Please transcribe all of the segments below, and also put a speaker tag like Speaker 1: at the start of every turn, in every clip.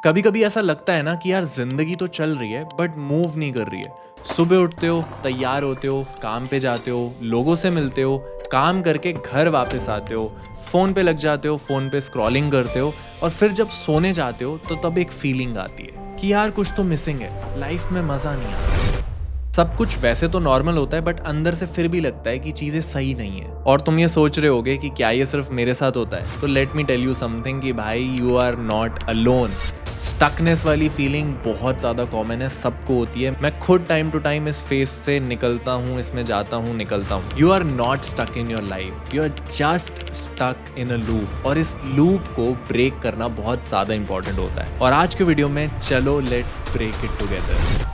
Speaker 1: कभी कभी ऐसा लगता है ना कि यार जिंदगी तो चल रही है बट मूव नहीं कर रही है। सुबह उठते हो, तैयार होते हो, काम पे जाते हो, लोगों से मिलते हो, काम करके घर वापस आते हो, फोन पे लग जाते हो, फोन पे स्क्रॉलिंग करते हो और फिर जब सोने जाते हो तो तब एक फीलिंग आती है कि यार कुछ तो मिसिंग है, लाइफ में मजा नहीं आता। सब कुछ वैसे तो नॉर्मल होता है बट अंदर से फिर भी लगता है कि चीजें सही नहीं है। और तुम ये सोच रहे होगे कि क्या ये सिर्फ मेरे साथ होता है, तो let me tell you something कि भाई you are not alone. Stuckness वाली फीलिंग बहुत ज़्यादा कॉमन है, सबको होती है। मैं खुद टाइम टू टाइम इस फेज से निकलता हूँ, इसमें जाता हूँ, निकलता हूँ। You are not stuck in your life, you are just stuck in a loop. और इस लूप को ब्रेक करना बहुत ज़्यादा इंपॉर्टेंट होता है। और आज के वीडियो में चलो लेट्स ब्रेक इट टुगेदर।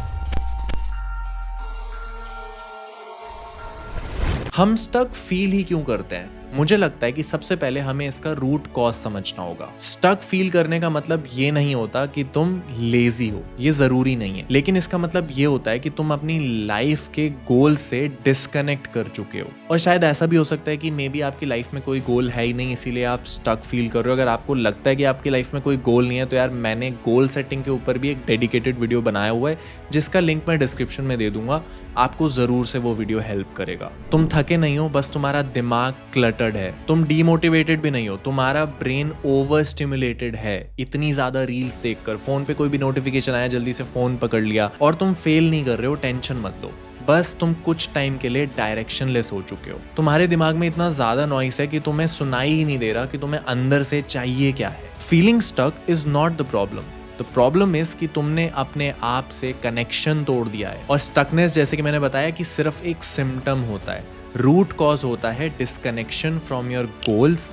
Speaker 1: हम स्टक फील ही क्यों करते हैं? मुझे लगता है कि सबसे पहले हमें इसका रूट कॉज समझना होगा। स्टक फील करने का मतलब ये नहीं होता कि तुम लेजी हो, ये जरूरी नहीं है। लेकिन इसका मतलब ये होता है कि तुम अपनी लाइफ के गोल से डिस्कनेक्ट कर चुके हो। और शायद ऐसा भी हो सकता है कि मे बी आपकी लाइफ में कोई गोल है ही नहीं, इसीलिए आप स्टक फील कर रहे हो। अगर आपको लगता है कि आपकी लाइफ में कोई गोल नहीं है तो यार मैंने गोल सेटिंग के ऊपर भी एक डेडिकेटेड वीडियो बनाया हुआ है, जिसका लिंक मैं डिस्क्रिप्शन में दे दूंगा। आपको जरूर से वो वीडियो हेल्प करेगा। तुम थके नहीं हो, बस तुम्हारा दिमाग क्लटर्ड है। तुम डीमोटिवेटेड भी नहीं हो, तुम्हारा ब्रेन ओवर स्टिमुलेटेड है। इतनी ज्यादा रील्स देखकर, फोन पे कोई भी नोटिफिकेशन आया जल्दी से फोन पकड़ लिया। और तुम फेल नहीं कर रहे हो, टेंशन मत लो, बस तुम कुछ टाइम के लिए डायरेक्शनलेस हो चुके हो। तुम्हारे दिमाग में इतना ज्यादा नॉइस है कि तुम्हें सुनाई ही नहीं दे रहा कि तुम्हें अंदर से चाहिए क्या है। Feeling stuck is not the problem. The problem is कि तुमने अपने आप से कनेक्शन तोड़ दिया है। और स्टकनेस, जैसे कि मैंने बताया, कि सिर्फ एक सिम्टम होता है। रूट कॉज होता है disconnection from your goals,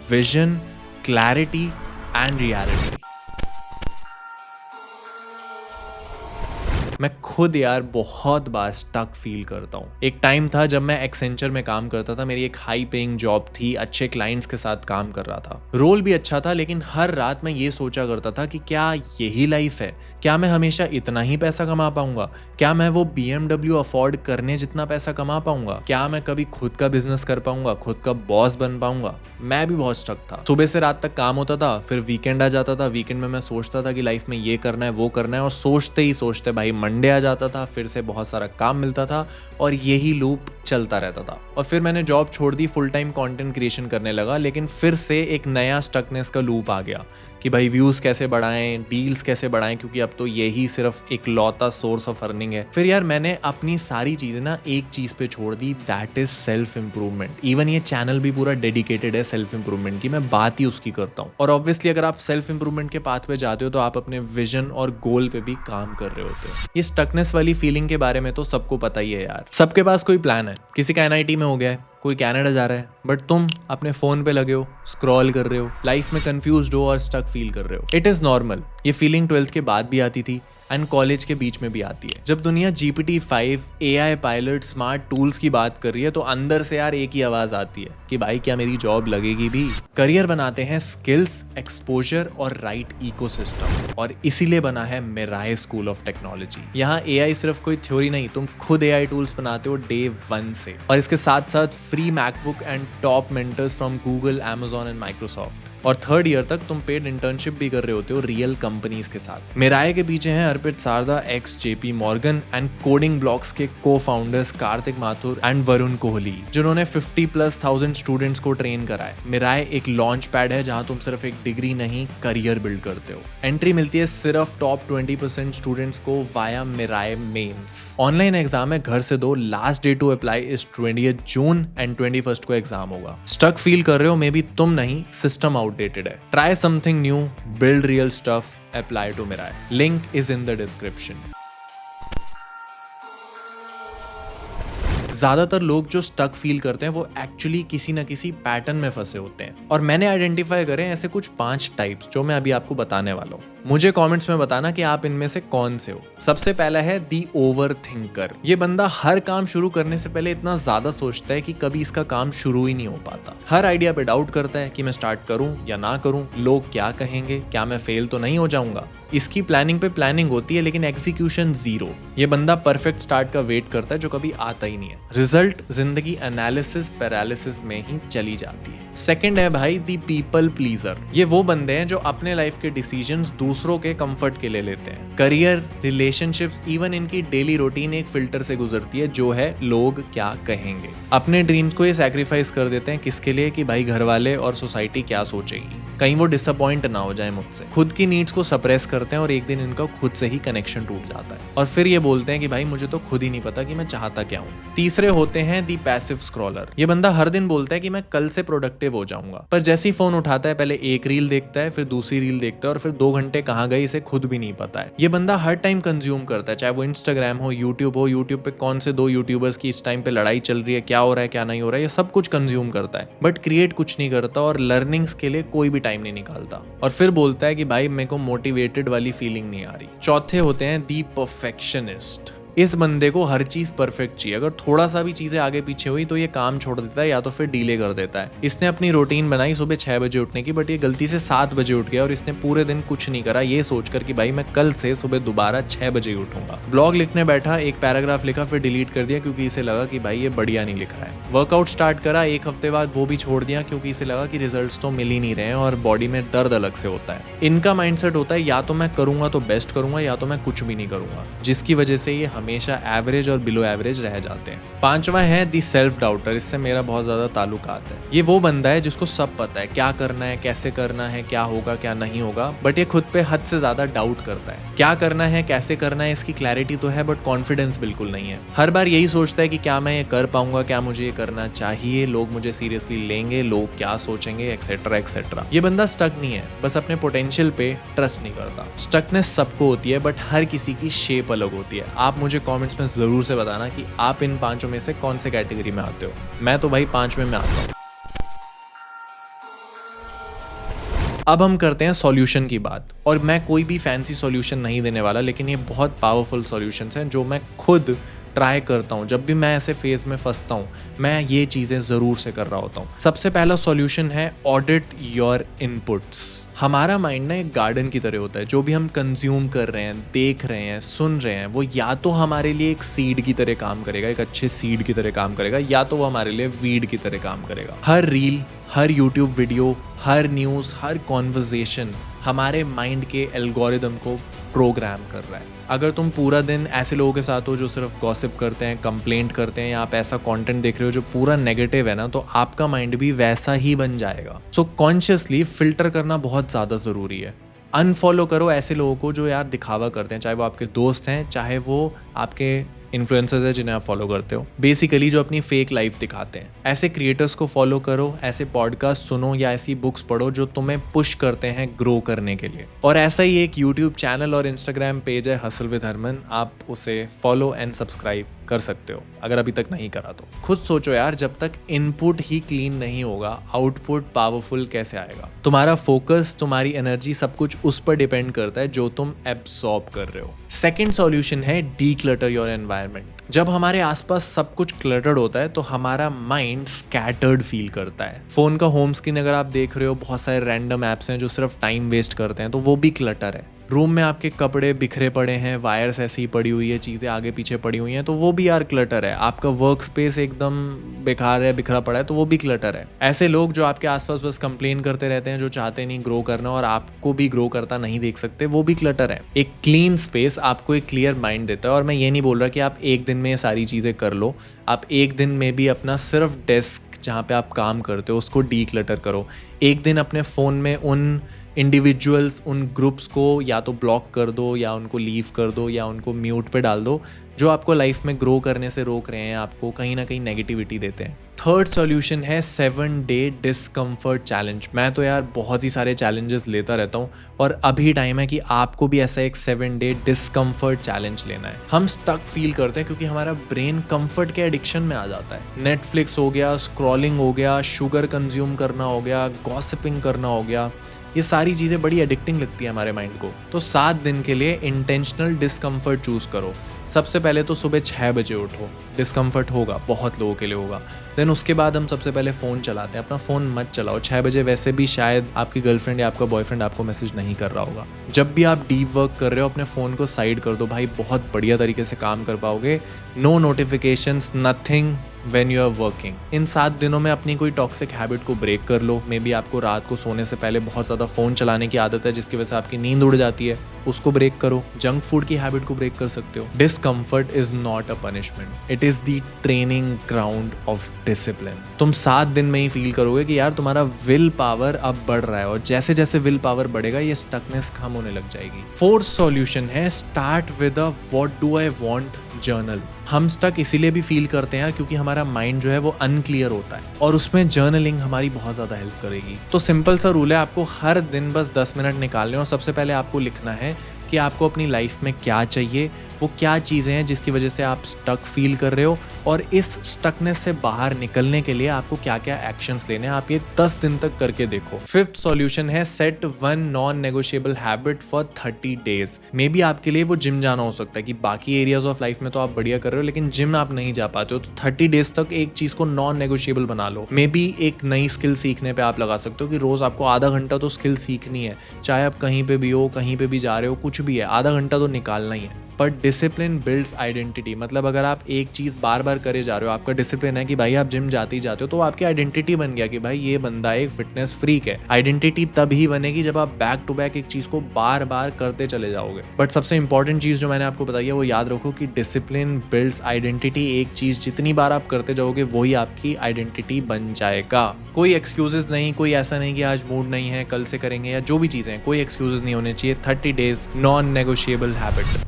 Speaker 1: vision, clarity and reality. मैं खुद यार बहुत बार स्टक फील करता हूँ। एक टाइम था जब मैं एक्सेंचर में काम करता था। मेरी एक हाई पेइंग जॉब थी, अच्छे क्लाइंट्स के साथ काम कर रहा था, रोल भी अच्छा था। लेकिन हर रात मैं ये सोचा करता था कि क्या यही लाइफ है? क्या मैं हमेशा इतना ही पैसा कमा पाऊंगा? क्या मैं वो BMW अफोर्ड करने जितना पैसा कमा पाऊंगा? क्या मैं कभी खुद का बिजनेस कर पाऊंगा, खुद का बॉस बन पाऊंगा? मैं भी बहुत स्टक था। सुबह से रात तक काम होता था, फिर वीकेंड आ जाता था। वीकेंड में मैं सोचता था कि लाइफ में ये करना है, वो करना है, और सोचते ही सोचते भाई मंडे आ जाता था, फिर से बहुत सारा काम मिलता था और यही लूप चलता रहता था। और फिर मैंने जॉब छोड़ दी, फुल टाइम कंटेंट क्रिएशन करने लगा। लेकिन फिर से एक नया स्टकनेस का लूप आ गया कि भाई व्यूज कैसे बढ़ाएं, डील्स कैसे बढ़ाएं, क्योंकि अब तो यही सिर्फ एक लौता सोर्स ऑफ अर्निंग है। फिर यार मैंने अपनी सारी चीजें ना एक चीज पे छोड़ दी, that is self improvement. Even ये चैनल भी पूरा डेडिकेटेड है सेल्फ इंप्रूवमेंट की, मैं बात ही उसकी करता हूँ। और ऑब्वियसली अगर आप सेल्फ इंप्रूवमेंट के पाथ पे जाते हो तो आप अपने विजन और गोल पे भी काम कर रहे होते हो। ये स्टकनेस वाली फीलिंग के बारे में तो सबको पता ही है यार। सबके पास कोई प्लान है, किसी का NIT में हो गया है, कोई कनाडा जा रहा है, बट तुम अपने फोन पे लगे हो, स्क्रॉल कर रहे हो, लाइफ में कंफ्यूज्ड हो और स्टक फील कर रहे हो। It is normal. ये फीलिंग 12th के बाद भी आती थी एंड कॉलेज के बीच में भी आती है। जब दुनिया GPT-5, AI pilot, smart tools की बात कर रही है तो अंदर से यार एक ही आवाज आती है कि भाई क्या मेरी जॉब लगेगी भी? करियर बनाते हैं स्किल्स, एक्सपोजर और राइट इकोसिस्टम। और इसीलिए बना है मिराय स्कूल ऑफ टेक्नोलॉजी। यहाँ AI सिर्फ कोई थ्योरी नहीं, तुम खुद AI टूल्स बनाते हो डे 1 से। और इसके साथ साथ free MacBook and top mentors from Google, Amazon and Microsoft. और 3rd ईयर तक तुम पेड इंटर्नशिप भी कर रहे होते हो रियल कंपनीज के साथ। मिराय के पीछे हैं अर्पित सारदा, x JP Morgan and coding blocks के को-फाउंडर्स कार्तिक माथुर एंड वरुण कोहली, जिन्होंने 50,000+ स्टूडेंट्स को ट्रेन करा है। मिराय एक लॉन्च पैड है जहां तुम सिर्फ एक डिग्री नहीं, करियर बिल्ड करते हो। एंट्री मिलती है सिर्फ टॉप 20% स्टूडेंट्स को वाया मिराय मेंस। ऑनलाइन एग्जाम है, घर से दो। Last day to apply is 20th June and 21st को एग्जाम होगा। स्टक फील कर रहे हो? मे बी तुम नहीं, सिस्टम आउटडेटेड है। Try something new, build real stuff, apply to Mirai. Link is in the description. ज्यादातर लोग जो स्टक फील करते हैं वो एक्चुअली किसी ना किसी पैटर्न में फंसे होते हैं। और मैंने आइडेंटिफाई करे ऐसे कुछ 5 टाइप्स जो मैं अभी आपको बताने वाला हूँ। मुझे कमेंट्स में बताना कि आप इनमें से कौन से हो। सबसे पहला है दी ओवर थिंकर। ये बंदा हर काम शुरू करने से पहले इतना ज्यादा सोचता है कि कभी इसका काम शुरू ही नहीं हो पाता। हर आइडिया पे डाउट करता है कि मैं स्टार्ट करूं या ना करूं, लोग क्या कहेंगे, क्या मैं फेल तो नहीं हो जाऊंगा। इसकी प्लानिंग पे प्लानिंग होती है लेकिन एग्जीक्यूशन 0। ये बंदा परफेक्ट स्टार्ट का वेट करता है जो कभी आता ही नहीं है। रिजल्ट जिंदगी एनालिसिस पैरालिसिस में ही चली जाती है। सेकंड है भाई दी पीपल प्लीजर। ये वो बंदे हैं जो अपने लाइफ के डिसीजंस दूसरों के कंफर्ट के लिए लेते हैं। करियर, रिलेशनशिप्स, इवन इनकी डेली रूटीन एक फिल्टर से गुजरती है जो है लोग क्या कहेंगे। अपने ड्रीम्स को ये सैक्रिफाइस कर देते हैं किसके लिए कि भाई घर वाले और सोसाइटी क्या सोचेगी, कहीं वो डिसअपॉइंट ना हो जाए मुझसे। खुद की नीड्स को सप्रेस करते हैं और एक दिन इनका खुद से ही कनेक्शन टूट जाता है और फिर ये बोलते हैं कि भाई मुझे तो खुद ही नहीं पता कि मैं चाहता क्या हूँ। तीसरे होते हैं दी पैसिव स्क्रॉलर। ये बंदा हर दिन बोलता है कि मैं कल से प्रोडक्टिव हो जाऊंगा, पर जैसे ही फोन उठाता है पहले एक रील देखता है, फिर दूसरी रील देखता है और फिर 2 घंटे कहाँ गए इसे खुद भी नहीं पता है। ये बंदा हर टाइम कंज्यूम करता है, चाहे वो इंस्टाग्राम हो, यूट्यूब पे कौन से 2 यूट्यूबर्स की इस टाइम पे लड़ाई चल रही है, क्या हो रहा है क्या नहीं हो रहा है, ये सब कुछ कंज्यूम करता है बट क्रिएट कुछ नहीं करता और लर्निंग्स के लिए कोई भी टाइम नहीं निकालता और फिर बोलता है कि भाई मेरे को मोटिवेटेड वाली फीलिंग नहीं आ रही। चौथे होते हैं दी परफेक्शनिस्ट। इस बंदे को हर चीज परफेक्ट चाहिए, अगर थोड़ा सा भी चीजें आगे पीछे हुई तो ये काम छोड़ देता है या तो फिर डिले कर देता है। इसने अपनी रूटीन बनाई सुबह 6 बजे उठने की, बट ये गलती से 7 बजे उठ गया और इसने पूरे दिन कुछ नहीं करा ये सोचकर कि भाई मैं कल से सुबह दोबारा 6 बजे ही उठूंगा। ब्लॉग लिखने बैठा, एक पैराग्राफ लिखा फिर डिलीट कर दिया क्योंकि इसे लगा कि भाई ये बढ़िया नहीं लिख रहा है। वर्कआउट स्टार्ट करा, 1 हफ्ते बाद वो भी छोड़ दिया क्योंकि इसे लगा कि रिजल्ट्स तो मिल ही नहीं रहे हैं और बॉडी में दर्द अलग से होता है। इनका माइंडसेट होता है या तो मैं करूंगा तो बेस्ट करूंगा या तो मैं कुछ भी नहीं करूंगा, जिसकी वजह से ये हमेशा एवरेज और बिलो एवरेज रह जाते हैं। 5वां है दी सेल्फ डाउटर। इससे मेरा बहुत ज्यादा ताल्लुकात है। ये वो बंदा है जिसको सब पता है क्या करना है, कैसे करना है, क्या होगा क्या नहीं होगा, बट ये खुद पे हद से ज्यादा डाउट करता है। क्या करना है, कैसे करना है, इसकी क्लैरिटी तो है बट कॉन्फिडेंस बिल्कुल नहीं है। हर बार यही सोचता है कि क्या मैं ये कर पाऊंगा, क्या मुझे ये करना चाहिए, लोग मुझे सीरियसली लेंगे, लोग क्या सोचेंगे, एक्सेट्रा एक्सेट्रा। ये बंदा स्टक नहीं है, बस अपने पोटेंशियल पे ट्रस्ट नहीं करता। स्टकनेस सबको होती है बट हर किसी की शेप अलग होती है। आप मुझे कॉमेंट्स में जरूर से बताना कि आप इन 5 में से कौन से कैटेगरी में आते हो। मैं तो भाई 5वें में आता हूँ। अब हम करते हैं सॉल्यूशन की बात, और मैं कोई भी फैंसी सॉल्यूशन नहीं देने वाला, लेकिन ये बहुत पावरफुल सॉल्यूशंस हैं जो मैं खुद ट्राई करता हूँ। जब भी मैं ऐसे फेज में फंसता हूँ मैं ये चीज़ें ज़रूर से कर रहा होता हूँ। सबसे पहला सॉल्यूशन है ऑडिट योर इनपुट्स। हमारा माइंड ना एक गार्डन की तरह होता है। जो भी हम कंज्यूम कर रहे हैं, देख रहे हैं, सुन रहे हैं, वो या तो हमारे लिए एक सीड की तरह काम करेगा, एक अच्छे सीड की तरह काम करेगा, या तो वो हमारे लिए वीड की तरह काम करेगा। हर रील, हर यूट्यूब वीडियो, हर न्यूज़, हर कॉन्वर्जेशन हमारे माइंड के एल्गोरिदम को प्रोग्राम कर रहा है। अगर तुम पूरा दिन ऐसे लोगों के साथ हो जो सिर्फ गॉसिप करते हैं, कंप्लेंट करते हैं, या आप ऐसा कंटेंट देख रहे हो जो पूरा नेगेटिव है ना, तो आपका माइंड भी वैसा ही बन जाएगा। सो कॉन्शियसली फिल्टर करना बहुत ज़्यादा ज़रूरी है। अनफॉलो करो ऐसे लोगों को जो यार दिखावा करते हैं, चाहे वो आपके दोस्त हैं, चाहे वो आपके इन्फ्लुएंसर्स है जिन्हें आप फॉलो करते हो, बेसिकली जो अपनी फेक लाइफ दिखाते हैं। ऐसे क्रिएटर्स को फॉलो करो, ऐसे पॉडकास्ट सुनो या ऐसी बुक्स पढ़ो जो तुम्हें पुश करते हैं ग्रो करने के लिए। और ऐसा ही एक यूट्यूब चैनल और इंस्टाग्राम पेज है हसल विद हरमन, आप उसे फॉलो एंड सब्सक्राइब कर सकते हो अगर अभी तक नहीं करा तो। खुद सोचो यार, जब तक इनपुट ही क्लीन नहीं होगा आउटपुट पावरफुल कैसे आएगा। तुम्हारा फोकस, तुम्हारी एनर्जी, सब कुछ उस पर डिपेंड करता है जो तुम एब्सॉर्ब कर रहे हो। सेकंड सॉल्यूशन है डीक्लटर योर एनवायरनमेंट। जब हमारे आसपास सब कुछ क्लटर्ड होता है तो हमारा माइंड स्कैटर्ड फील करता है। फोन का होम स्क्रीन अगर आप देख रहे हो, बहुत सारे रैंडम ऐप्स हैं जो सिर्फ टाइम वेस्ट करते हैं, तो वो भी क्लटर है। रूम में आपके कपड़े बिखरे पड़े हैं, वायर्स ऐसी ही पड़ी हुई है, चीज़ें आगे पीछे पड़ी हुई हैं, तो वो भी यार क्लटर है। आपका वर्क स्पेस एकदम बेकार है, बिखरा पड़ा है, तो वो भी क्लटर है। ऐसे लोग जो आपके आसपास बस कंप्लेन करते रहते हैं, जो चाहते नहीं ग्रो करना और आपको भी ग्रो करता नहीं देख सकते, वो भी क्लटर है। एक क्लीन स्पेस आपको एक क्लियर माइंड देता है। और मैं ये नहीं बोल रहा कि आप एक दिन में ये सारी चीज़ें कर लो। आप एक दिन में भी अपना सिर्फ डेस्क जहाँ पे आप काम करते हो उसको डीक्लटर करो। एक दिन अपने फ़ोन में उन इंडिविजुअल्स, उन ग्रुप्स को या तो ब्लॉक कर दो, या उनको लीव कर दो, या उनको म्यूट पे डाल दो, जो आपको लाइफ में ग्रो करने से रोक रहे हैं, आपको कहीं ना कहीं नेगेटिविटी देते हैं। थर्ड सॉल्यूशन है 7-डे डिस्कम्फर्ट चैलेंज। मैं तो यार बहुत ही सारे चैलेंजेस लेता रहता हूँ और अभी टाइम है कि आपको भी ऐसा एक 7-डे डिस्कम्फर्ट चैलेंज लेना है। हम स्टक फील करते हैं क्योंकि हमारा ब्रेन कंफर्ट के एडिक्शन में आ जाता है। नेटफ्लिक्स हो गया, स्क्रॉलिंग हो गया, शुगर कंज्यूम करना हो गया, गॉसिपिंग करना हो गया, ये सारी चीज़ें बड़ी एडिक्टिंग लगती है हमारे माइंड को। तो 7 दिन के लिए इंटेंशनल डिस्कम्फर्ट चूज़ करो। सबसे पहले तो सुबह 6 बजे उठो। डिस्कम्फर्ट होगा, बहुत लोगों के लिए होगा। देन उसके बाद हम सबसे पहले फ़ोन चलाते हैं। अपना फ़ोन मत चलाओ 6 बजे, वैसे भी शायद आपकी गर्लफ्रेंड या आपका बॉयफ्रेंड आपको मैसेज नहीं कर रहा होगा। जब भी आप डीप वर्क कर रहे हो अपने फ़ोन को साइड कर दो भाई, बहुत बढ़िया तरीके से काम कर पाओगे। No notifications, nothing when you are working. इन 7 दिनों में अपनी कोई टॉक्सिक हैबिट को ब्रेक कर लो। मे बी आपको रात को सोने से पहले बहुत ज़्यादा फ़ोन चलाने की आदत है जिसकी वजह से आपकी नींद उड़ जाती है, उसको ब्रेक करो। जंक फूड की हैबिट को ब्रेक कर सकते हो। Discomfort is not a punishment, it is the training ground of discipline. तुम 7 दिन में ही फील करोगे कि यार तुम्हारा विल पावर अब बढ़ रहा है, और जैसे जैसे विल पावर बढ़ेगा ये स्टकनेस कम होने लग जाएगी। फोर्थ सॉल्यूशन है start with a what do I want journal. हम स्टक इसीलिए भी फील करते हैं क्योंकि हमारा माइंड जो है वो अनक्लियर होता है, और उसमें जर्नलिंग हमारी बहुत ज़्यादा हेल्प करेगी। तो सिंपल सा रूल है, आपको हर दिन बस 10 मिनट निकालने, और सबसे पहले आपको लिखना है कि आपको अपनी लाइफ में क्या चाहिए, वो क्या चीज़ें हैं जिसकी वजह से आप स्टक फील कर रहे हो, और इस स्टकनेस से बाहर निकलने के लिए आपको क्या क्या एक्शंस लेने हैं। आप ये 10 दिन तक करके देखो। फिफ्थ सॉल्यूशन है set 1 non negotiable habit for 30 days. May be आपके लिए वो जिम जाना हो सकता है कि बाकी एरियाज ऑफ लाइफ में तो आप बढ़िया कर रहे हो लेकिन जिम आप नहीं जा पाते हो, तो 30 डेज तक एक चीज़ को नॉन नेगोशिएबल बना लो। मे बी एक नई स्किल सीखने पे आप लगा सकते हो कि रोज़ आपको आधा घंटा तो स्किल सीखनी है, चाहे आप कहीं पे भी हो, कहीं पे भी जा रहे हो, कुछ भी है, आधा घंटा तो निकालना ही है। पर डिसिप्लिन बिल्ड्स आइडेंटिटी। मतलब अगर आप एक चीज़ बार बार करे जा रहे हो, आपका डिसिप्लिन है कि भाई आप जिम जाते ही जाते हो, तो आपकी आइडेंटिटी बन गया कि भाई ये बंदा एक फिटनेस फ्रीक है। आइडेंटिटी तभी बनेगी जब आप बैक टू बैक एक चीज़ को बार बार करते चले जाओगे। बट सबसे इंपॉर्टेंट चीज़ जो मैंने आपको बताई है वो याद रखो कि डिसिप्लिन बिल्ड्स आइडेंटिटी। एक चीज़ जितनी बार आप करते जाओगे वही आपकी आइडेंटिटी बन जाएगा। कोई एक्सक्यूजेज नहीं, कोई ऐसा नहीं कि आज मूड नहीं है कल से करेंगे, या जो भी चीज़ें, कोई एक्सक्यूजेज नहीं होने चाहिए। 30 डेज नॉन नेगोशिएबल हैबिट।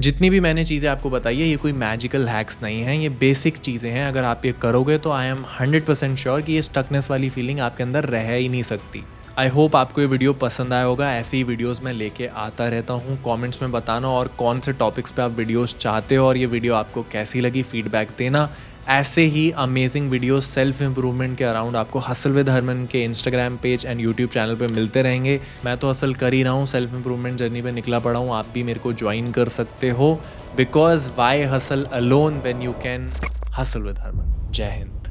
Speaker 1: जितनी भी मैंने चीज़ें आपको बताई है ये कोई मैजिकल हैक्स नहीं हैं, ये बेसिक चीज़ें हैं। अगर आप ये करोगे तो आई एम 100% श्योर कि ये स्टकनेस वाली फीलिंग आपके अंदर रह ही नहीं सकती। आई होप आपको ये वीडियो पसंद आया होगा। ऐसी ही वीडियोस मैं लेके आता रहता हूँ। कमेंट्स में बताना और कौन से टॉपिक्स पे आप वीडियोस चाहते हो और ये वीडियो आपको कैसी लगी, फीडबैक देना। ऐसे ही अमेजिंग वीडियोस सेल्फ इंप्रूवमेंट के अराउंड आपको हसल विद हरमन के Instagram page and YouTube channel पे मिलते रहेंगे। मैं तो हसल कर ही रहा हूँ, सेल्फ इंप्रूवमेंट जर्नी पे निकला पड़ा हूँ। आप भी मेरे को ज्वाइन कर सकते हो, because why hustle alone when you can hustle with Harman. जय हिंद।